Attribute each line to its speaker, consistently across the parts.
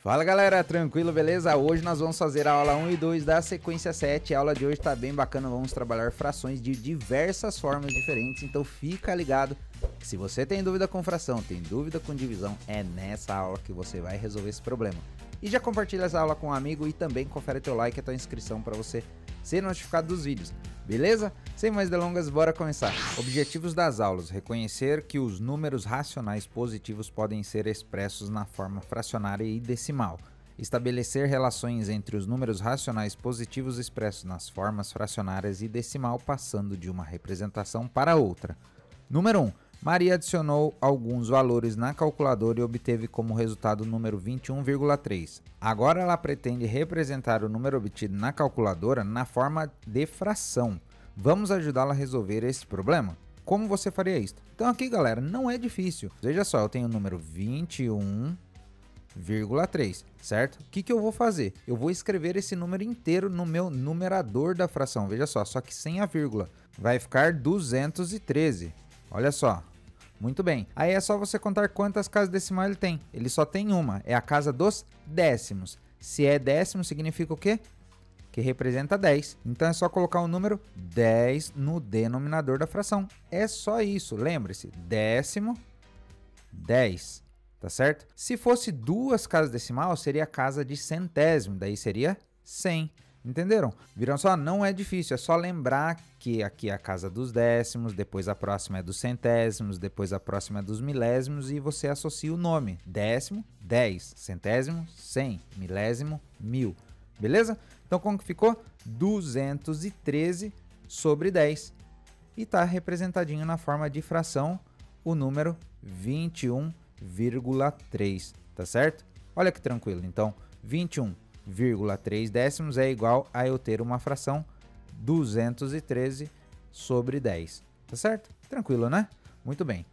Speaker 1: Fala galera, tranquilo, beleza? Hoje nós vamos fazer a aula 1 e 2 da sequência 7. A aula de hoje tá bem bacana, vamos trabalhar frações de diversas formas diferentes. Então fica ligado que se você tem dúvida com fração, tem dúvida com divisão, é nessa aula que você vai resolver esse problema. E já compartilha essa aula com um amigo e também confere teu like e a tua inscrição para você ser notificado dos vídeos, beleza? Sem mais delongas, bora começar. Objetivos das aulas: reconhecer que os números racionais positivos podem ser expressos na forma fracionária e decimal. Estabelecer relações entre os números racionais positivos expressos nas formas fracionárias e decimal, passando de uma representação para outra. Número 1. Maria adicionou alguns valores na calculadora e obteve como resultado o número 21,3. Agora ela pretende representar o número obtido na calculadora na forma de fração. Vamos ajudá-la a resolver esse problema? Como você faria isso? Então aqui, galera, não é difícil. Veja só, eu tenho o número 21,3, certo? O que eu vou fazer? Eu vou escrever esse número inteiro no meu numerador da fração. Veja só que sem a vírgula. Vai ficar 213. Olha só, muito bem. Aí é só você contar quantas casas decimais ele tem. Ele só tem uma, é a casa dos décimos. Se é décimo, significa o quê? Que representa 10. Então é só colocar o número 10 no denominador da fração. É só isso, lembre-se, décimo, 10, tá certo? Se fosse duas casas decimais, seria a casa de centésimo, daí seria 100. Entenderam? Viram só? Não é difícil, é só lembrar que aqui é a casa dos décimos, depois a próxima é dos centésimos, depois a próxima é dos milésimos e você associa o nome. Décimo, 10, centésimo, 100, milésimo, 1000. Beleza? Então como que ficou? 213 sobre 10. E está representadinho na forma de fração o número 21,3, tá certo? Olha que tranquilo, então 21,3 décimos é igual a eu ter uma fração 213 sobre 10, tá certo? Tranquilo, né? Muito bem.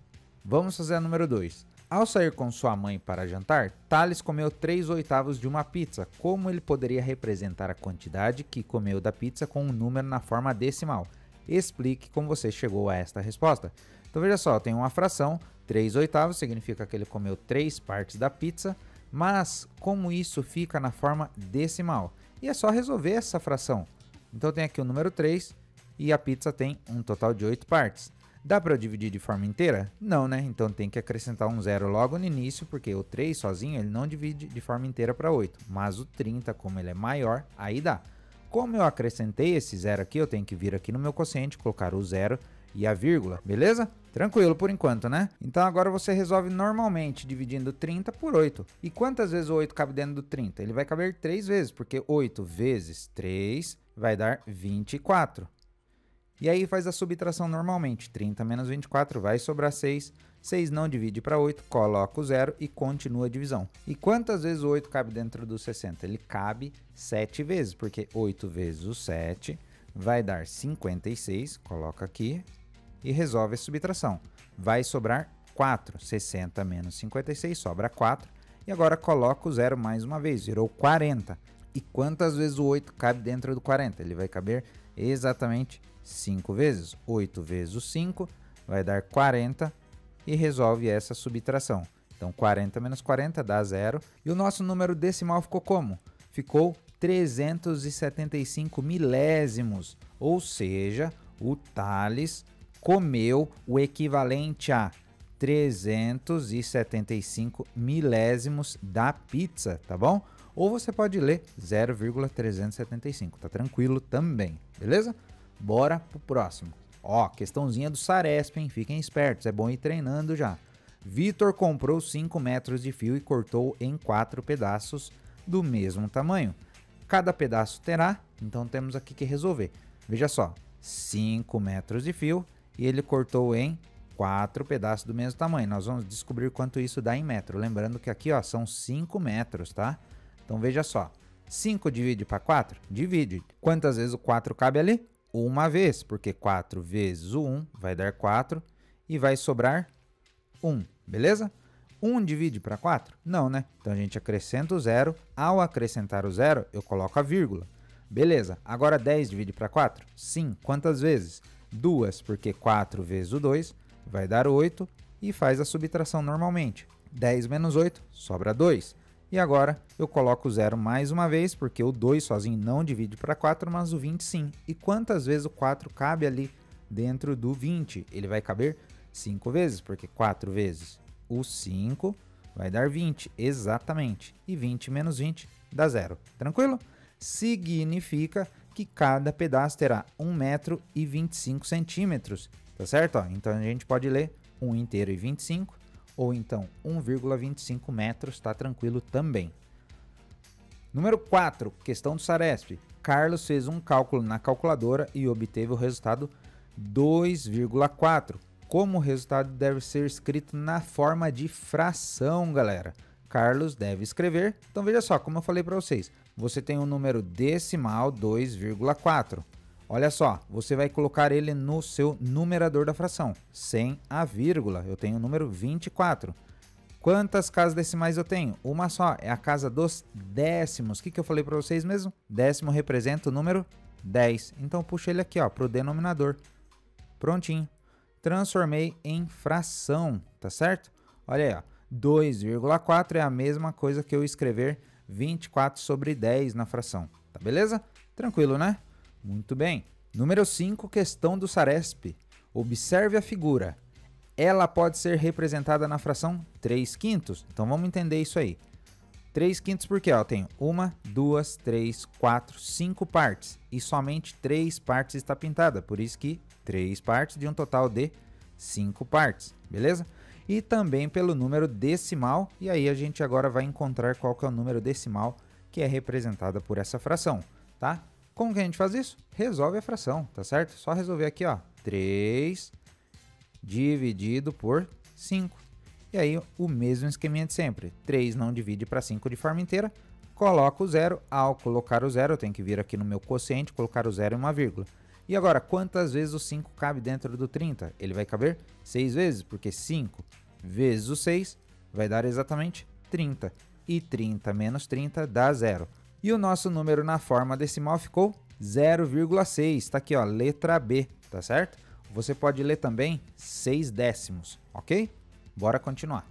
Speaker 1: Vamos fazer a número 2. Ao sair com sua mãe para jantar, Thales comeu 3/8 de uma pizza. Como ele poderia representar a quantidade que comeu da pizza com um número na forma decimal? Explique como você chegou a esta resposta. Então veja só, tem uma fração, 3/8 significa que ele comeu 3 partes da pizza, mas como isso fica na forma decimal? E é só resolver essa fração. Então tem aqui o número 3 e a pizza tem um total de 8 partes. Dá para eu dividir de forma inteira? Não, né? Então tem que acrescentar um zero logo no início, porque o 3 sozinho ele não divide de forma inteira para 8. Mas o 30, como ele é maior, aí dá. Como eu acrescentei esse zero aqui, eu tenho que vir aqui no meu quociente, colocar o zero e a vírgula, beleza? Tranquilo por enquanto, né? Então agora você resolve normalmente dividindo 30 por 8. E quantas vezes o 8 cabe dentro do 30? Ele vai caber 3 vezes, porque 8 vezes 3 vai dar 24. E aí faz a subtração normalmente. 30 menos 24 vai sobrar 6. 6 não divide para 8, coloca o zero e continua a divisão. E quantas vezes o 8 cabe dentro do 60? Ele cabe 7 vezes, porque 8 vezes o 7 vai dar 56. Coloca aqui. E resolve a subtração. Vai sobrar 4. 60 menos 56 sobra 4. E agora coloca o zero mais uma vez, virou 40. E quantas vezes o 8 cabe dentro do 40? Ele vai caber exatamente 5 vezes. 8 vezes o 5 vai dar 40 e resolve essa subtração. Então 40 menos 40 dá 0. E o nosso número decimal ficou como? Ficou 375 milésimos. Ou seja, o Thales comeu o equivalente a 375 milésimos da pizza, tá bom? Ou você pode ler 0,375, tá tranquilo também, beleza? Bora pro próximo. Ó, questãozinha do Saresp, hein? Fiquem espertos, é bom ir treinando já. Vitor comprou 5 metros de fio e cortou em 4 pedaços do mesmo tamanho. Cada pedaço terá, então temos aqui que resolver. Veja só, 5 metros de fio e ele cortou em 4 pedaços do mesmo tamanho. Nós vamos descobrir quanto isso dá em metro. Lembrando que aqui ó, são 5 metros, tá? Então veja só, 5 divide para 4? Divide. Quantas vezes o 4 cabe ali? Uma vez, porque 4 vezes o 1 vai dar 4 e vai sobrar 1, beleza? 1 divide para 4? Não, né? Então a gente acrescenta o zero. Ao acrescentar o zero, eu coloco a vírgula. Beleza, agora 10 divide para 4? Sim, quantas vezes? 2, porque 4 vezes o 2 vai dar 8 e faz a subtração normalmente. 10 menos 8 sobra 2. E agora eu coloco o 0 mais uma vez, porque o 2 sozinho não divide para 4, mas o 20 sim. E quantas vezes o 4 cabe ali dentro do 20? Ele vai caber 5 vezes, porque 4 vezes o 5 vai dar 20, exatamente. E 20 menos 20 dá 0. Tranquilo? Significa que cada pedaço terá 1,25 m, tá certo? Ó, então a gente pode ler 1 inteiro e 25, ou então 1,25 metros, tá tranquilo também. Número 4, questão do Saresp. Carlos fez um cálculo na calculadora e obteve o resultado 2,4. Como o resultado deve ser escrito na forma de fração, galera? Carlos deve escrever. Então veja só, como eu falei para vocês, você tem um número decimal 2,4. Olha só, você vai colocar ele no seu numerador da fração, sem a vírgula. Eu tenho o número 24. Quantas casas decimais eu tenho? Uma só, é a casa dos décimos. O que eu falei para vocês mesmo? Décimo representa o número 10. Então puxa ele aqui para o denominador. Prontinho. Transformei em fração, tá certo? Olha aí, ó. 2,4 é a mesma coisa que eu escrever 24 sobre 10 na fração. Tá beleza? Tranquilo, né? Muito bem. Número 5, questão do Saresp. Observe a figura. Ela pode ser representada na fração 3/5. Então vamos entender isso aí. 3/5 porque eu tenho 1, 2, 3, 4, 5 partes. E somente 3 partes está pintada. Por isso que 3 partes de um total de 5 partes. Beleza? E também pelo número decimal. E aí a gente agora vai encontrar qual que é o número decimal que é representada por essa fração. Tá? Como que a gente faz isso? Resolve a fração, tá certo? Só resolver aqui, ó. 3 dividido por 5. E aí o mesmo esqueminha de sempre. 3 não divide para 5 de forma inteira. Coloco o 0. Ao colocar o 0, eu tenho que vir aqui no meu quociente, colocar o 0 e uma vírgula. E agora, quantas vezes o 5 cabe dentro do 30? Ele vai caber 6 vezes, porque 5 vezes o 6 vai dar exatamente 30. E 30 menos 30 dá 0. E o nosso número na forma decimal ficou 0,6. Está aqui, ó, letra B, tá certo? Você pode ler também 6 décimos, ok? Bora continuar.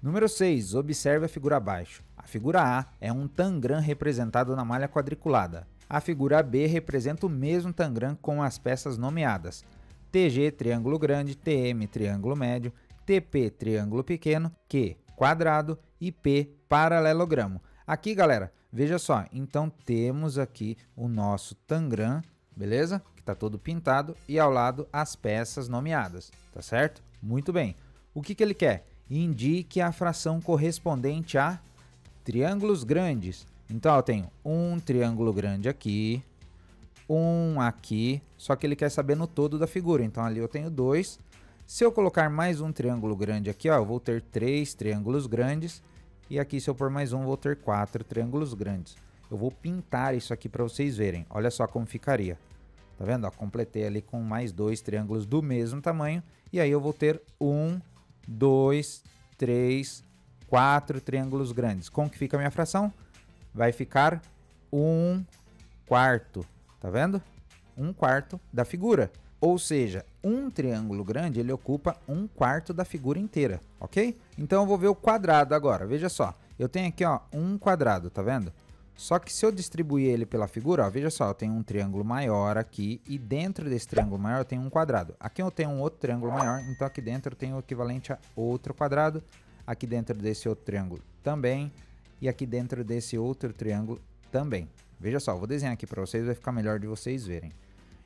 Speaker 1: Número 6, observe a figura abaixo. A figura A é um tangram representado na malha quadriculada. A figura B representa o mesmo tangram com as peças nomeadas. TG, triângulo grande, TM, triângulo médio, TP, triângulo pequeno, Q, quadrado e P, paralelogramo. Aqui, galera, veja só, então temos aqui o nosso tangram, beleza? Que está todo pintado e ao lado as peças nomeadas, tá certo? Muito bem. O que ele quer? Indique a fração correspondente a triângulos grandes. Então, eu tenho um triângulo grande aqui, um aqui, só que ele quer saber no todo da figura. Então, ali eu tenho 2. Se eu colocar mais um triângulo grande aqui, ó, eu vou ter 3 triângulos grandes. E aqui, se eu pôr mais um, vou ter 4 triângulos grandes. Eu vou pintar isso aqui para vocês verem. Olha só como ficaria. Tá vendo? Ó, completei ali com mais 2 triângulos do mesmo tamanho. E aí eu vou ter 1, 2, 3, 4 triângulos grandes. Como que fica a minha fração? Vai ficar 1/4. Tá vendo? 1/4 da figura. Ou seja, um triângulo grande, ele ocupa 1/4 da figura inteira, ok? Então eu vou ver o quadrado agora. Veja só, eu tenho aqui, ó, um quadrado, tá vendo? Só que se eu distribuir ele pela figura, ó, veja só, eu tenho um triângulo maior aqui e dentro desse triângulo maior eu tenho um quadrado. Aqui eu tenho um outro triângulo maior, então aqui dentro eu tenho o equivalente a outro quadrado. Aqui dentro desse outro triângulo também. E aqui dentro desse outro triângulo também. Veja só, eu vou desenhar aqui para vocês, vai ficar melhor de vocês verem.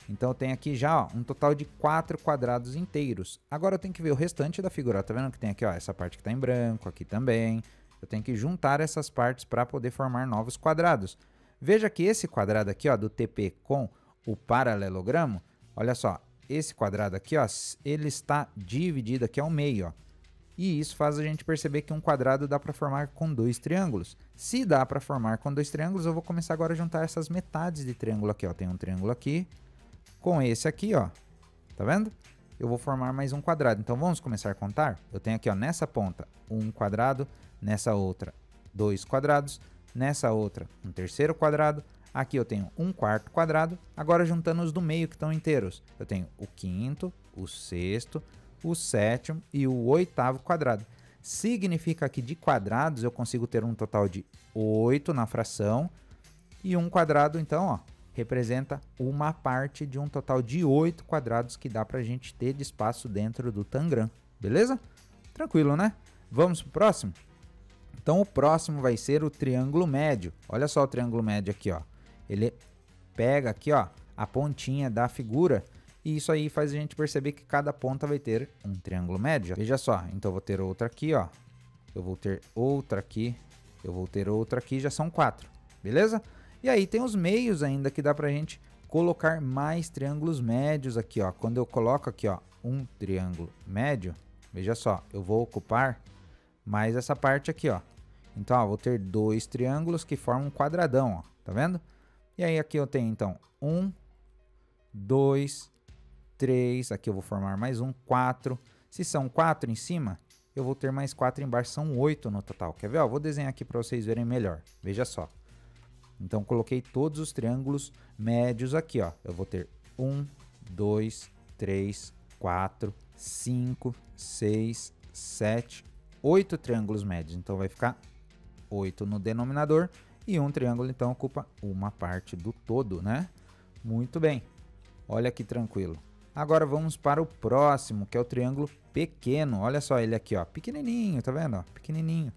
Speaker 1: Então eu tenho aqui já, ó, um total de 4 quadrados inteiros. Agora eu tenho que ver o restante da figura. Tá vendo que tem aqui, ó, essa parte que está em branco, aqui também. Eu tenho que juntar essas partes para poder formar novos quadrados. Veja que esse quadrado aqui, ó, do TP com o paralelogramo, olha só, esse quadrado aqui, ó, ele está dividido aqui ao meio, ó. E isso faz a gente perceber que um quadrado dá para formar com 2 triângulos. Se dá para formar com 2 triângulos, eu vou começar agora a juntar essas metades de triângulo aqui, ó. Tem um triângulo aqui com esse aqui, ó. Tá vendo? Eu vou formar mais um quadrado. Então vamos começar a contar? Eu tenho aqui, ó, nessa ponta, um quadrado, nessa outra, 2 quadrados, nessa outra, um terceiro quadrado. Aqui eu tenho um quarto quadrado. Agora juntando os do meio que estão inteiros. Eu tenho o quinto, o sexto, o sétimo e o oitavo quadrado. Significa que de quadrados eu consigo ter um total de 8 na fração. E um quadrado, então, ó, representa uma parte de um total de 8 quadrados que dá pra gente ter de espaço dentro do Tangram. Beleza? Tranquilo, né? Vamos pro próximo? Então, o próximo vai ser o triângulo médio. Olha só o triângulo médio aqui, ó. Ele pega aqui, ó, a pontinha da figura. E isso aí faz a gente perceber que cada ponta vai ter um triângulo médio. Veja só, então eu vou ter outra aqui, ó. Eu vou ter outra aqui. Eu vou ter outra aqui, já são 4. Beleza? E aí tem os meios ainda que dá pra gente colocar mais triângulos médios aqui, ó. Quando eu coloco aqui, ó, um triângulo médio, veja só, eu vou ocupar mais essa parte aqui, ó. Então, ó, vou ter 2 triângulos que formam um quadradão, ó. Tá vendo? E aí aqui eu tenho, então, 1, 2, 3. Aqui eu vou formar mais um, 4. Se são 4 em cima, eu vou ter mais 4 embaixo. São 8 no total. Quer ver? Ó, vou desenhar aqui para vocês verem melhor. Veja só. Então, coloquei todos os triângulos médios aqui, ó. Eu vou ter 1, 2, 3, 4, 5, 6, 7, 8 triângulos médios. Então, vai ficar 8 no denominador. E um triângulo, então, ocupa uma parte do todo, né? Muito bem. Olha que tranquilo. Agora vamos para o próximo, que é o triângulo pequeno. Olha só ele aqui, ó. Pequenininho, tá vendo? Ó? Pequenininho.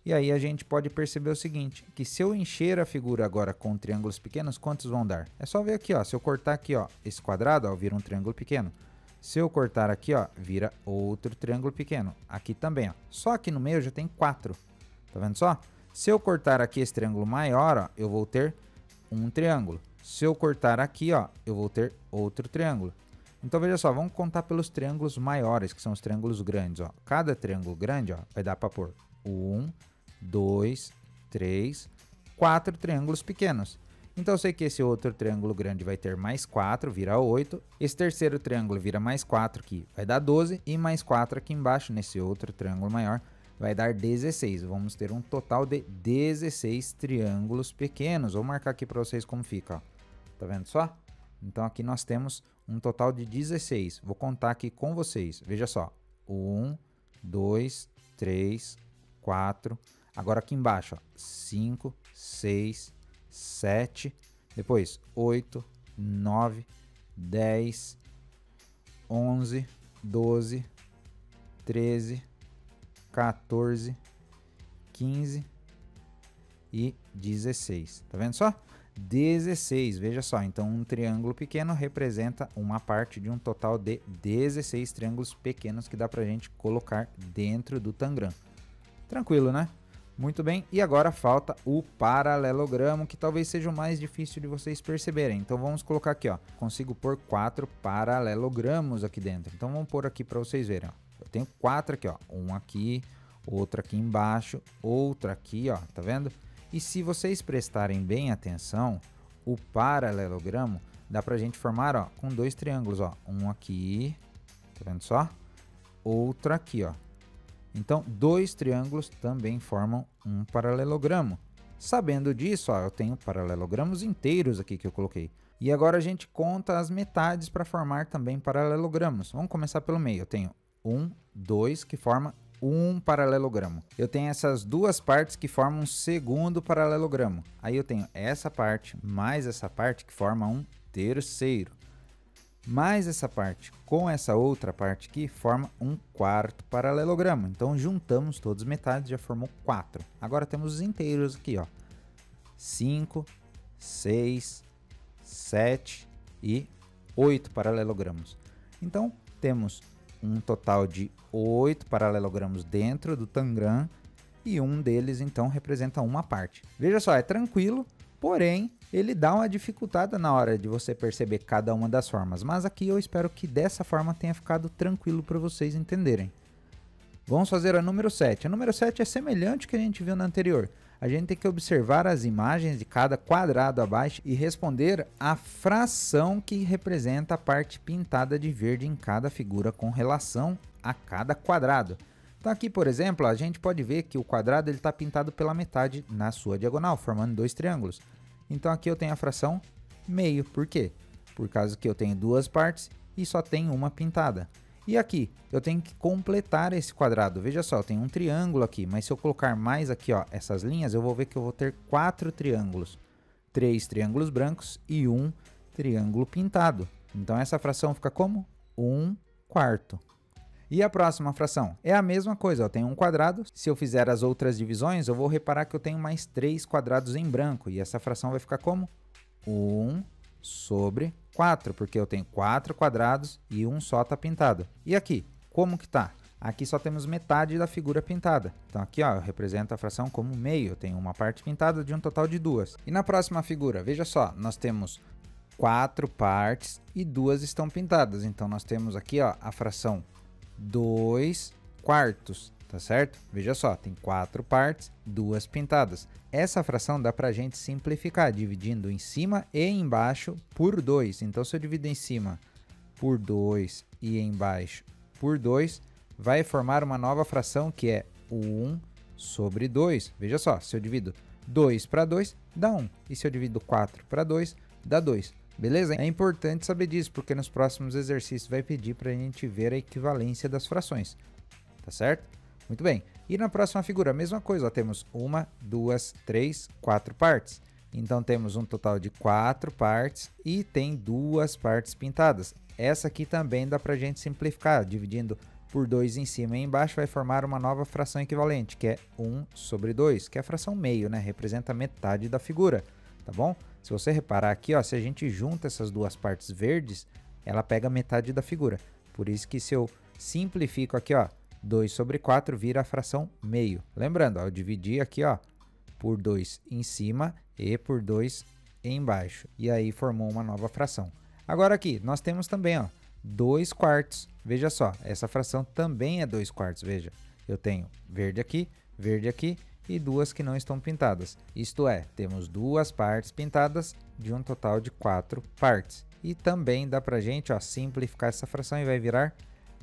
Speaker 1: E aí a gente pode perceber o seguinte, que se eu encher a figura agora com triângulos pequenos, quantos vão dar? É só ver aqui, ó. Se eu cortar aqui, ó, esse quadrado, ó, vira um triângulo pequeno. Se eu cortar aqui, ó, vira outro triângulo pequeno. Aqui também, ó. Só aqui no meio já tem 4. Tá vendo só? Se eu cortar aqui esse triângulo maior, ó, eu vou ter um triângulo. Se eu cortar aqui, ó, eu vou ter outro triângulo. Então, veja só, vamos contar pelos triângulos maiores, que são os triângulos grandes, ó. Cada triângulo grande, ó, vai dar para pôr 1, 2, 3, 4 triângulos pequenos. Então, eu sei que esse outro triângulo grande vai ter mais 4, vira 8. Esse terceiro triângulo vira mais 4 aqui, vai dar 12. E mais 4 aqui embaixo, nesse outro triângulo maior, vai dar 16. Vamos ter um total de 16 triângulos pequenos. Vou marcar aqui para vocês como fica, ó. Tá vendo só? Então, aqui nós temos um total de 16. Vou contar aqui com vocês. Veja só. 1, 2, 3, 4. Agora aqui embaixo, ó. 5, 6, 7. Depois 8, 9, 10, 11, 12, 13, 14, 15 e 16. Tá vendo só? 16, veja só. Então, um triângulo pequeno representa uma parte de um total de 16 triângulos pequenos que dá pra gente colocar dentro do Tangram. Tranquilo, né? Muito bem. E agora falta o paralelogramo, que talvez seja o mais difícil de vocês perceberem. Então, vamos colocar aqui, ó. Consigo pôr 4 paralelogramos aqui dentro. Então, vamos pôr aqui para vocês verem, ó. Eu tenho 4 aqui, ó. Um aqui, outro aqui embaixo, outro aqui, ó. Tá vendo? E se vocês prestarem bem atenção, o paralelogramo dá pra gente formar, ó, com 2 triângulos, ó. Um aqui, tá vendo só? Outro aqui, ó. Então, 2 triângulos também formam um paralelogramo. Sabendo disso, ó, eu tenho paralelogramos inteiros aqui que eu coloquei. E agora a gente conta as metades para formar também paralelogramos. Vamos começar pelo meio. Eu tenho 1, 2, que forma um paralelogramo. Eu tenho essas duas partes que formam um segundo paralelogramo. Aí eu tenho essa parte mais essa parte que forma um terceiro. Mais essa parte com essa outra parte aqui forma um quarto paralelogramo. Então juntamos todas as metades, já formou 4. Agora temos os inteiros aqui, ó. 5, 6, 7 e 8 paralelogramos. Então temos um total de 8 paralelogramos dentro do Tangram e um deles então representa uma parte. Veja só, é tranquilo, porém ele dá uma dificultada na hora de você perceber cada uma das formas, mas aqui eu espero que dessa forma tenha ficado tranquilo para vocês entenderem. Vamos fazer a número 7. A número 7 é semelhante ao que a gente viu na anterior. A gente tem que observar as imagens de cada quadrado abaixo e responder a fração que representa a parte pintada de verde em cada figura com relação a cada quadrado. Então aqui, por exemplo, a gente pode ver que o quadrado está pintado pela metade na sua diagonal, formando 2 triângulos. Então aqui eu tenho a fração meio. Por quê? Por causa que eu tenho 2 partes e só tem uma pintada. E aqui, eu tenho que completar esse quadrado. Veja só, eu tenho um triângulo aqui, mas se eu colocar mais aqui, ó, essas linhas, eu vou ver que eu vou ter 4 triângulos. 3 triângulos brancos e 1 triângulo pintado. Então, essa fração fica como? 1/4. E a próxima fração? É a mesma coisa, eu tenho um quadrado. Se eu fizer as outras divisões, eu vou reparar que eu tenho mais 3 quadrados em branco. E essa fração vai ficar como? 1/4, porque eu tenho 4 quadrados e um só está pintado. E aqui, como que tá? Aqui só temos metade da figura pintada. Então aqui, ó, eu represento a fração como meio. Eu tenho uma parte pintada de um total de 2. E na próxima figura, veja só, nós temos 4 partes e 2 estão pintadas. Então nós temos aqui, ó, a fração 2/4, tá certo? Veja só, tem 4 partes, 2 pintadas. Essa fração dá pra gente simplificar, dividindo em cima e embaixo por 2. Então, se eu divido em cima por 2 e embaixo por 2, vai formar uma nova fração que é 1/2. Veja só, se eu divido 2 para 2, dá 1. E se eu divido 4 para 2, dá 2. Beleza? É importante saber disso, porque nos próximos exercícios vai pedir para a gente ver a equivalência das frações. Tá certo? Muito bem. E na próxima figura, a mesma coisa. Ó, temos 1, 2, 3, 4 partes. Então, temos um total de 4 partes e tem 2 partes pintadas. Essa aqui também dá para a gente simplificar. Dividindo por 2 em cima e embaixo, vai formar uma nova fração equivalente, que é 1/2, que é a fração meio, né? Representa metade da figura. Tá bom? Se você reparar aqui, ó, se a gente junta essas duas partes verdes, ela pega metade da figura. Por isso que se eu simplifico aqui, ó, 2/4 vira a fração meio. Lembrando, ó, eu dividi aqui, ó, por 2 em cima e por 2 embaixo. E aí formou uma nova fração. Agora aqui, nós temos também, ó, 2/4. Veja só, essa fração também é 2/4. Veja, eu tenho verde aqui e 2 que não estão pintadas. Isto é, temos 2 partes pintadas de um total de 4 partes. E também dá pra gente, ó, simplificar essa fração e vai virar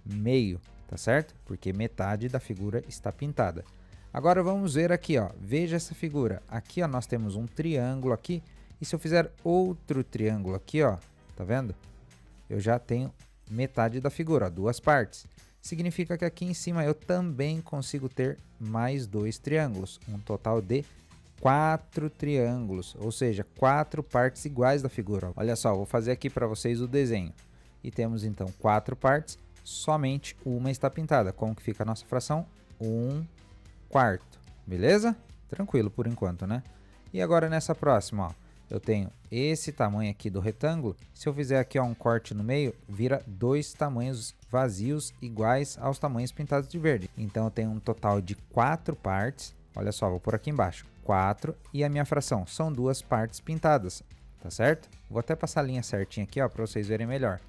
Speaker 1: meio, tá certo? Porque metade da figura está pintada. Agora vamos ver aqui, ó. Veja essa figura. Aqui, ó, nós temos um triângulo aqui. E se eu fizer outro triângulo aqui, ó, tá vendo? Eu já tenho metade da figura, ó, 2 partes. Significa que aqui em cima eu também consigo ter mais 2 triângulos, um total de 4 triângulos, ou seja, 4 partes iguais da figura. Olha só, vou fazer aqui para vocês o desenho. E temos então 4 partes, somente uma está pintada. Como que fica a nossa fração? 1/4, beleza? Tranquilo por enquanto, né? E agora nessa próxima, ó, eu tenho esse tamanho aqui do retângulo. Se eu fizer aqui, ó, um corte no meio, vira 2 tamanhos vazios iguais aos tamanhos pintados de verde. Então eu tenho um total de 4 partes. Olha só, vou por aqui embaixo. 4 e a minha fração são 2 partes pintadas, tá certo? Vou até passar a linha certinha aqui, ó, para vocês verem melhor.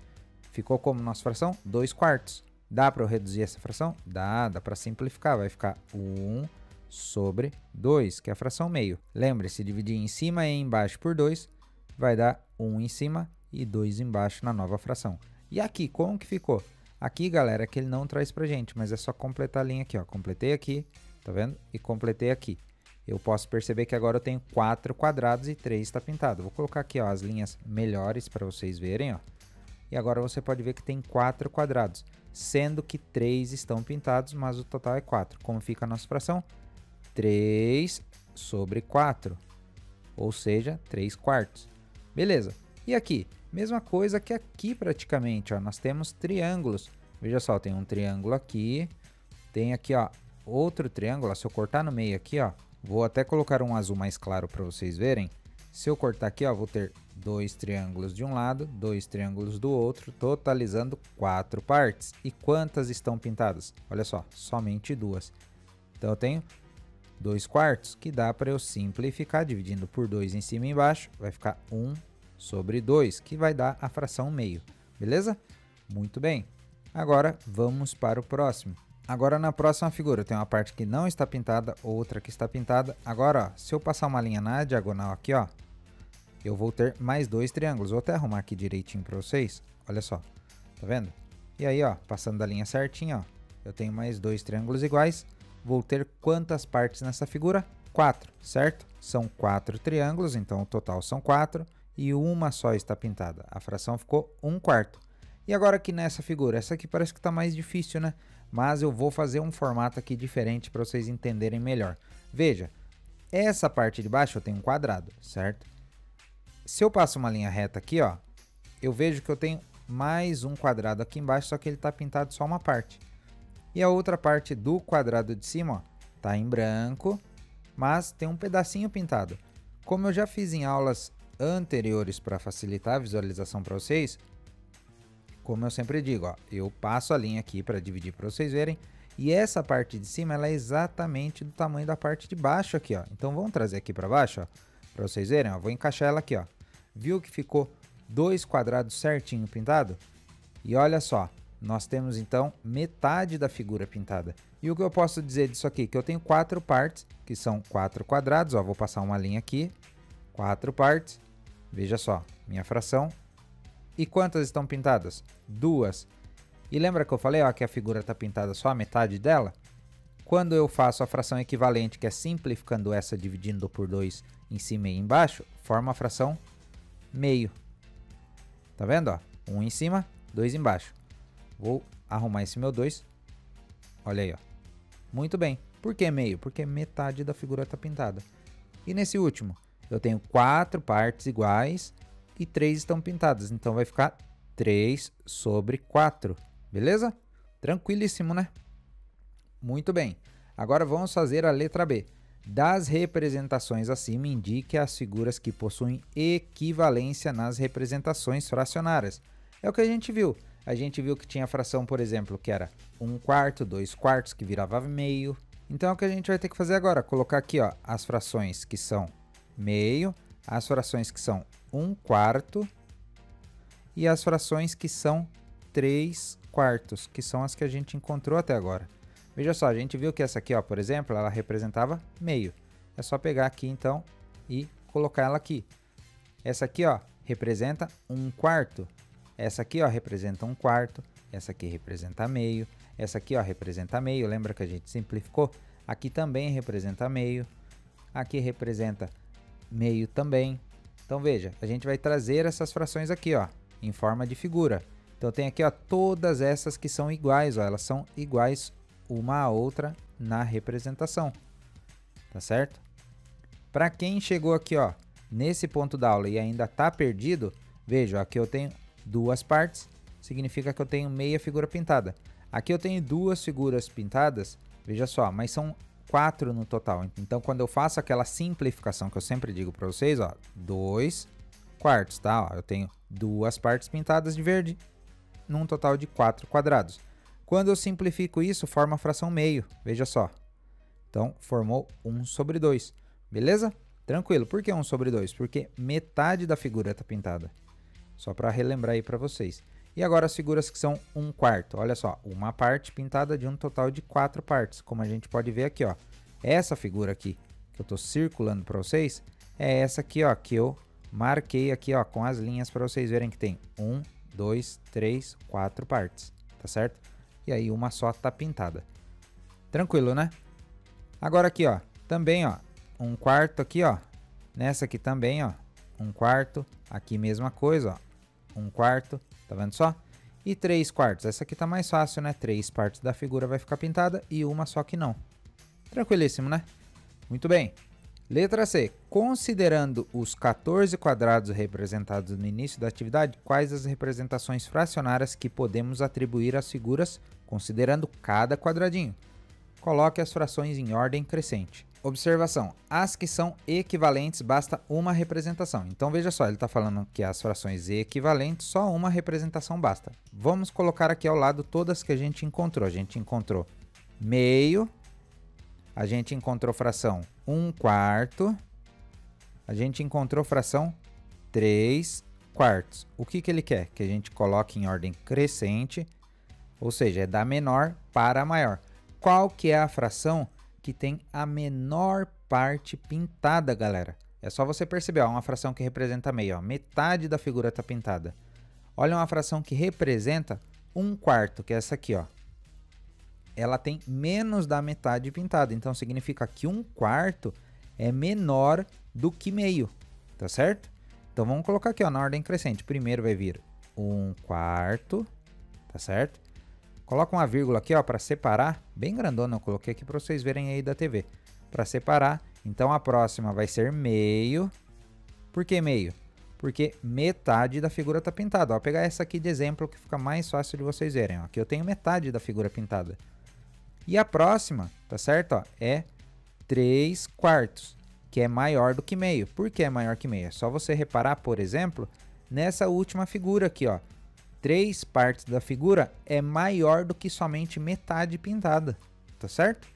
Speaker 1: Ficou como nossa fração? 2/4. Dá para eu reduzir essa fração? Dá para simplificar. Vai ficar 1/2, que é a fração meio. Lembre-se, dividir em cima e embaixo por 2 vai dar 1 em cima e 2 embaixo na nova fração. E aqui, como que ficou? Aqui, galera, que ele não traz pra gente, mas é só completar a linha aqui, ó. Completei aqui, tá vendo? E completei aqui. Eu posso perceber que agora eu tenho 4 quadrados e 3 está pintado. Vou colocar aqui, ó, as linhas melhores para vocês verem, ó. E agora você pode ver que tem 4 quadrados, sendo que 3 estão pintados, mas o total é 4. Como fica a nossa fração? 3/4, ou seja, 3/4. Beleza. E aqui? Mesma coisa que aqui praticamente, ó, nós temos triângulos. Veja só, tem um triângulo aqui, tem aqui, ó, outro triângulo. Ó, se eu cortar no meio aqui, ó, vou até colocar um azul mais claro para vocês verem. Se eu cortar aqui, ó, vou ter 2 triângulos de um lado, 2 triângulos do outro, totalizando 4 partes. E quantas estão pintadas? Olha só, somente 2. Então eu tenho 2/4, que dá para eu simplificar, dividindo por 2 em cima e embaixo, vai ficar 1/2, que vai dar a fração meio, beleza? Muito bem. Agora vamos para o próximo. Agora na próxima figura tem uma parte que não está pintada, outra que está pintada. Agora, ó, se eu passar uma linha na diagonal aqui, ó, eu vou ter mais 2 triângulos. Vou até arrumar aqui direitinho para vocês. Olha só, tá vendo? E aí, ó, passando da linha certinha, ó, eu tenho mais 2 triângulos iguais. Vou ter quantas partes nessa figura? 4, certo? São 4 triângulos, então o total são 4 e uma só está pintada. A fração ficou 1/4. E agora aqui nessa figura, essa aqui parece que está mais difícil, né? Mas eu vou fazer um formato aqui diferente para vocês entenderem melhor. Veja, essa parte de baixo eu tenho um quadrado, certo? Se eu passo uma linha reta aqui, ó, eu vejo que eu tenho mais um quadrado aqui embaixo, só que ele está pintado só uma parte. E a outra parte do quadrado de cima, ó, tá em branco, mas tem um pedacinho pintado. Como eu já fiz em aulas anteriores para facilitar a visualização para vocês, como eu sempre digo, ó, eu passo a linha aqui para dividir para vocês verem, e essa parte de cima ela é exatamente do tamanho da parte de baixo aqui, ó. Então vamos trazer aqui para baixo, ó, para vocês verem, ó. Vou encaixar ela aqui, ó. Viu que ficou 2 quadrados certinho pintado? E olha só, nós temos então metade da figura pintada. E o que eu posso dizer disso aqui? Que eu tenho 4 partes, que são 4 quadrados, ó. Vou passar uma linha aqui, 4 partes. Veja só, minha fração. E quantas estão pintadas? 2. E lembra que eu falei, ó, que a figura está pintada só a metade dela? Quando eu faço a fração equivalente, que é simplificando essa, dividindo por 2 em cima e embaixo, forma a fração meio. Tá vendo, ó? 1 em cima, 2 embaixo. Vou arrumar esse meu 2. Olha aí, ó. Muito bem. Por que meio? Porque metade da figura está pintada. E nesse último, eu tenho 4 partes iguais e 3 estão pintadas. Então vai ficar 3 sobre 4. Beleza? Tranquilíssimo, né? Muito bem. Agora vamos fazer a letra B. Das representações acima, indique as figuras que possuem equivalência nas representações fracionárias. É o que a gente viu. A gente viu que tinha fração, por exemplo, que era 1/4, 2/4, que virava meio. Então é o que a gente vai ter que fazer agora. Colocar aqui, ó, as frações que são meio, as frações que são 1/4 e as frações que são 3/4, que são as que a gente encontrou até agora. Veja só, a gente viu que essa aqui, ó, por exemplo, ela representava meio. É só pegar aqui, então, e colocar ela aqui. Essa aqui, ó, representa 1/4. Essa aqui, ó, representa 1/4. Essa aqui representa meio. Essa aqui, ó, representa meio. Lembra que a gente simplificou? Aqui também representa meio. Aqui representa meio também. Então, veja, a gente vai trazer essas frações aqui, ó, em forma de figura. Então, tem aqui, ó, todas essas que são iguais, ó, elas são iguais uma a outra na representação, tá certo? Para quem chegou aqui, ó, nesse ponto da aula e ainda tá perdido, veja, aqui eu tenho 2 partes, significa que eu tenho meia figura pintada. Aqui eu tenho 2 figuras pintadas, veja só, mas são 4 no total. Então, quando eu faço aquela simplificação que eu sempre digo para vocês, ó, 2/4, tá? Ó, eu tenho 2 partes pintadas de verde, num total de 4 quadrados. Quando eu simplifico isso, forma a fração meio, veja só. Então, formou 1 sobre 2, beleza? Tranquilo. Por que 1 sobre 2? Porque metade da figura está pintada. Só para relembrar aí para vocês. E agora as figuras que são 1/4. Olha só, uma parte pintada de um total de 4 partes. Como a gente pode ver aqui, ó. Essa figura aqui, que eu estou circulando para vocês, é essa aqui, ó, que eu marquei aqui, ó, com as linhas para vocês verem que tem 1, 2, 3, 4 partes, tá certo? E aí uma só tá pintada. Tranquilo, né? Agora aqui, ó, também, ó, 1/4 aqui, ó. Nessa aqui também, ó, 1/4. Aqui mesma coisa, ó, 1/4. Tá vendo só? E 3/4. Essa aqui tá mais fácil, né? 3 partes da figura vai ficar pintada e uma só que não. Tranquilíssimo, né? Muito bem. Letra C. Considerando os 14 quadrados representados no início da atividade, quais as representações fracionárias que podemos atribuir às figuras, considerando cada quadradinho? Coloque as frações em ordem crescente. Observação. As que são equivalentes, basta uma representação. Então, veja só, ele está falando que as frações equivalentes, só uma representação basta. Vamos colocar aqui ao lado todas que a gente encontrou. A gente encontrou meio, a gente encontrou fração 1/4, a gente encontrou fração 3/4. O que ele quer? Que a gente coloque em ordem crescente, ou seja, é da menor para a maior. Qual que é a fração que tem a menor parte pintada, galera? É só você perceber, ó, uma fração que representa meio, ó, metade da figura está pintada. Olha uma fração que representa 1/4, que é essa aqui, ó. Ela tem menos da metade pintada, então significa que 1/4 é menor do que meio, tá certo? Então vamos colocar aqui, ó, na ordem crescente. Primeiro vai vir 1/4, tá certo? Coloca uma vírgula aqui, ó, para separar, bem grandona, eu coloquei aqui para vocês verem aí da TV. Para separar, então a próxima vai ser meio. Por que meio? Porque metade da figura tá pintada. Ó, vou pegar essa aqui de exemplo que fica mais fácil de vocês verem. Ó. Aqui eu tenho metade da figura pintada. E a próxima, tá certo? Ó, é 3/4, que é maior do que meio. Por que é maior que meio? É só você reparar, por exemplo, nessa última figura aqui, ó. 3 partes da figura é maior do que somente metade pintada, tá certo?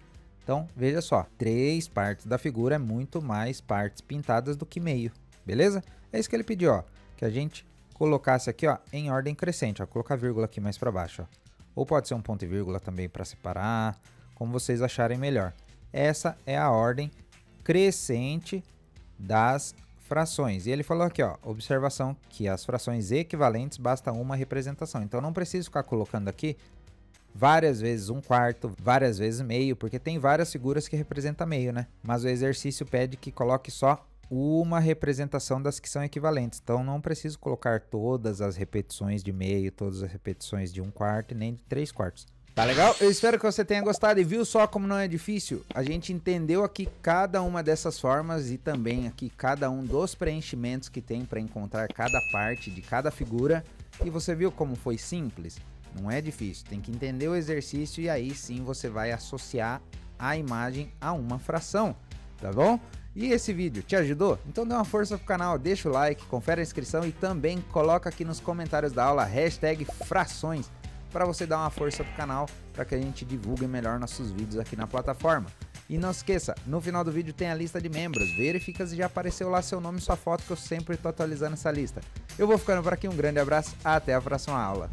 Speaker 1: Então, veja só, 3 partes da figura é muito mais partes pintadas do que meio, beleza? É isso que ele pediu, ó, que a gente colocasse aqui, ó, em ordem crescente, ó, colocar vírgula aqui mais para baixo, ó. Ou pode ser um ponto e vírgula também para separar, como vocês acharem melhor. Essa é a ordem crescente das frações. E ele falou aqui, ó, observação que as frações equivalentes basta uma representação. Então não preciso ficar colocando aqui várias vezes 1/4, várias vezes meio, porque tem várias figuras que representam meio, né? Mas o exercício pede que coloque só uma representação das que são equivalentes. Então não preciso colocar todas as repetições de meio, todas as repetições de 1/4 e nem de 3/4. Tá legal? Eu espero que você tenha gostado e viu só como não é difícil? A gente entendeu aqui cada uma dessas formas e também aqui cada um dos preenchimentos que tem para encontrar cada parte de cada figura. E você viu como foi simples? Não é difícil, tem que entender o exercício e aí sim você vai associar a imagem a uma fração, tá bom? E esse vídeo te ajudou? Então dê uma força pro canal, deixa o like, confere a inscrição e também coloca aqui nos comentários da aula #frações para você dar uma força pro canal, para que a gente divulgue melhor nossos vídeos aqui na plataforma. E não esqueça, no final do vídeo tem a lista de membros, verifica se já apareceu lá seu nome e sua foto, que eu sempre estou atualizando essa lista. Eu vou ficando por aqui, um grande abraço, até a próxima aula.